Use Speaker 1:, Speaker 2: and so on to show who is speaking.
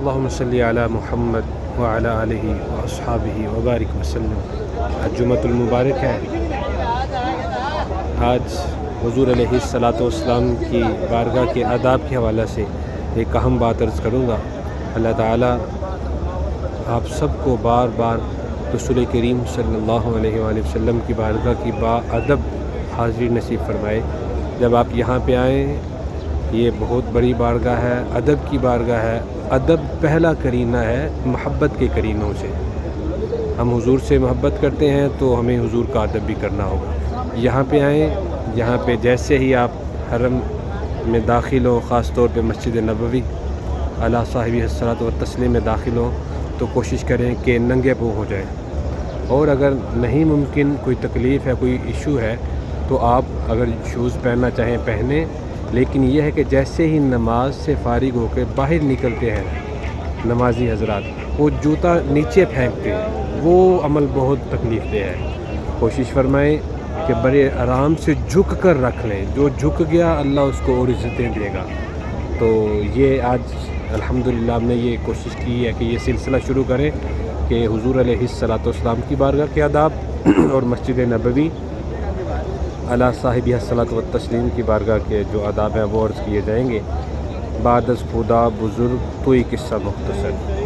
Speaker 1: اللہم صلی علی محمد وعلی آلہ واصحابہ وبارک وسلم۔ جمعۃ المبارک ہے۔ آج حضور علیہ الصلاۃ والسلام کی بارگاہ کے آداب کے حوالے سے ایک اہم بات عرض کروں گا۔ اللہ تعالیٰ آپ سب کو بار بار رسول کریم صلی اللہ علیہ وآلہ وسلم کی بارگاہ کی باادب حاضری نصیب فرمائے۔ جب آپ یہاں پہ آئیں، یہ بہت بڑی بارگاہ ہے، ادب کی بارگاہ ہے۔ ادب پہلا کرینہ ہے محبت کے کرینوں سے۔ ہم حضور سے محبت کرتے ہیں تو ہمیں حضور کا ادب بھی کرنا ہوگا۔ یہاں پہ آئیں، یہاں پہ جیسے ہی آپ حرم میں داخل ہو، خاص طور پہ مسجد نبوی علی صاحبہ الصلاۃ والتسلیم میں داخل ہوں تو کوشش کریں کہ ننگے پاؤں ہو جائیں، اور اگر نہیں ممکن، کوئی تکلیف ہے، کوئی ایشو ہے، تو آپ اگر شوز پہننا چاہیں پہنیں، لیکن یہ ہے کہ جیسے ہی نماز سے فارغ ہو کے باہر نکلتے ہیں نمازی حضرات، وہ جوتا نیچے پھینکتے ہیں، وہ عمل بہت تکلیف دہ ہے۔ کوشش فرمائیں کہ بڑے آرام سے جھک کر رکھ لیں، جو جھک گیا اللہ اس کو اور عزتیں دے گا۔ تو یہ آج الحمدللہ ہم نے یہ کوشش کی ہے کہ یہ سلسلہ شروع کریں کہ حضور علیہ الصلاۃ والسلام کی بارگاہ کے آداب اور مسجد نبوی علی صاحبہ الصلاۃ والتسلیم کی بارگاہ کے جو آداب ہیں وہ عرض کیے جائیں گے۔ بعد از خدا بزرگ تو ہی قصہ مختصر۔